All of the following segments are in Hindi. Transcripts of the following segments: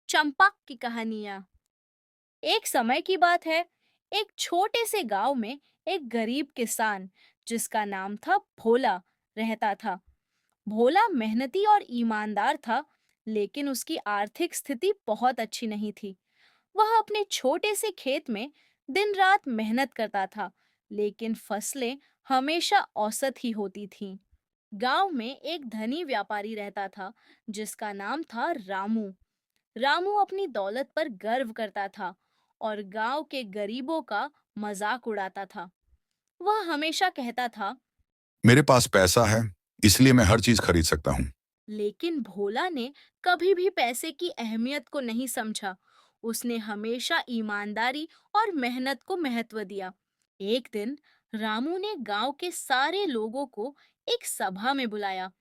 चंपक की कहानियां। एक समय की बात है। एक छोटे से गांव में एक गरीब किसान जिसका नाम था भोला रहता था। भोला मेहनती और ईमानदार था, लेकिन उसकी आर्थिक स्थिति बहुत अच्छी नहीं थी। वह अपने छोटे से खेत में दिन रात मेहनत करता था, लेकिन फसलें हमेशा औसत ही होती थीं। गांव में एक धनी व्यापारी रहता था जिसका नाम था रामू। रामू अपनी दौलत पर गर्व करता था और गांव के गरीबों का मजाक उड़ाता था। वह हमेशा कहता था, मेरे पास पैसा है, इसलिए मैं हर चीज खरीद सकता हूँ। लेकिन भोला ने कभी भी पैसे की अहमियत को नहीं समझा। उसने हमेशा ईमानदारी और मेहनत को महत्व दिया। एक दिन रामू ने गांव के सारे लोगों को एक सभा में बुलाया।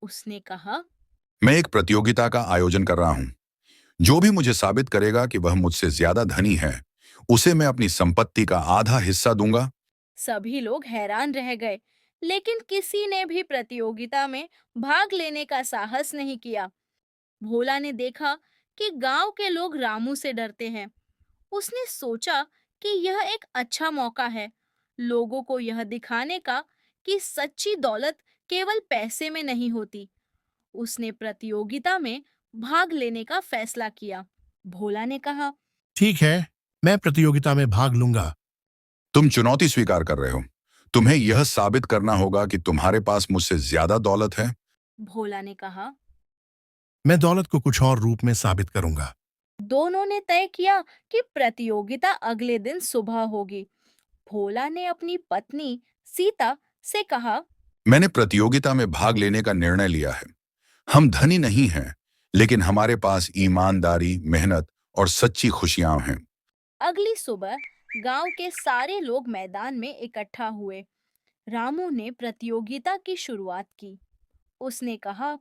उसने कहा, मैं एक प्रतियोगिता का आयोजन कर रहा हूँ। जो भी मुझे साबित करेगा कि वह मुझसे ज्यादा धनी है, उसे मैं अपनी संपत्ति का आधा हिस्सा दूंगा। सभी लोग हैरान रह गए, लेकिन किसी ने भी प्रतियोगिता में भाग लेने का साहस नहीं किया। भोला ने देखा कि गांव के लोग रामू से डरते हैं। उसने सोचा कि यह एक अच्छा मौका है लोगों को यह दिखाने का कि सच्ची दौलत केवल पैसे में नहीं होती। उसने प्रतियोगिता में भाग लेने का फैसला किया। भोला ने कहा, ठीक है, मैं प्रतियोगिता में भाग लूंगा। तुम चुनौती स्वीकार कर रहे हो। तुम्हें यह साबित करना होगा कि तुम्हारे पास मुझसे ज्यादा दौलत है। भोला ने कहा। मैं दौलत को कुछ और रूप में साबित करूंगा। दोनों ने तय किया कि प्रतियोगिता अगले दिन सुबह होगी। भोला ने अपनी पत्नी सीता से कहा, मैंने प्रतियोगिता में भाग लेने का निर्णय लिया है। हम धनी नहीं हैं, लेकिन हमारे पास ईमानदारी, मेहनत और सच्ची खुशियां हैं। अगली सुबह गांव के सारे लोग मैदान में इकट्ठा हुए। रामू ने प्रतियोगिता की शुरुआत की। उसने कहा,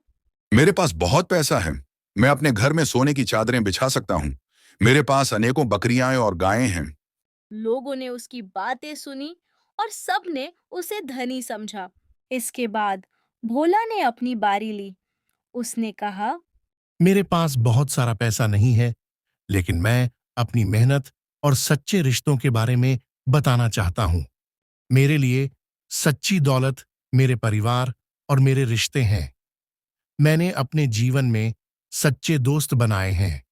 मेरे पास बहुत पैसा है। मैं अपने घर में सोने की चादरें बिछा सकता हूँ। मेरे पास अनेकों बकरियां और गायें हैं। लोगों ने उसकी बातें सुनी और सबने उसे धनी समझा। इसके बाद भोला ने अपनी बारी ली। उसने कहा, मेरे पास बहुत सारा पैसा नहीं है, लेकिन मैं अपनी मेहनत और सच्चे रिश्तों के बारे में बताना चाहता हूं। मेरे लिए सच्ची दौलत मेरे परिवार और मेरे रिश्ते हैं। मैंने अपने जीवन में सच्चे दोस्त बनाए हैं।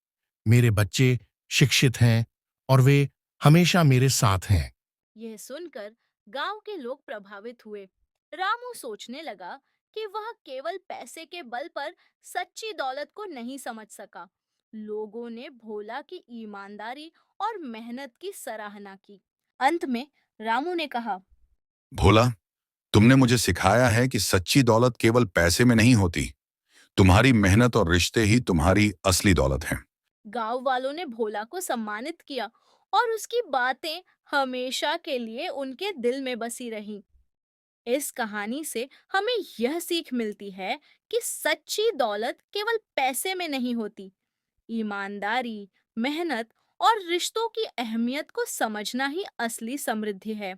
मेरे बच्चे शिक्षित हैं और वे हमेशा मेरे साथ हैं। यह सुनकर गांव के लोग प्रभावित हुए। रामू सोचने लगा कि वह केवल पैसे के बल पर सच्ची दौलत को नहीं समझ सका। लोगों ने भोला की ईमानदारी और मेहनत की सराहना की। अंत में रामू ने कहा, भोला, तुमने मुझे सिखाया है कि सच्ची दौलत केवल पैसे में नहीं होती। तुम्हारी मेहनत और रिश्ते ही तुम्हारी असली दौलत हैं। गांव वालों ने भोला को सम्मानित किया और उसकी बातें हमेशा के लिए उनके दिल में बसी रहीं। इस कहानी से हमें यह सीख मिलती है कि सच्ची दौलत केवल पैसे में नहीं होती। ईमानदारी, मेहनत और रिश्तों की अहमियत को समझना ही असली समृद्धि है।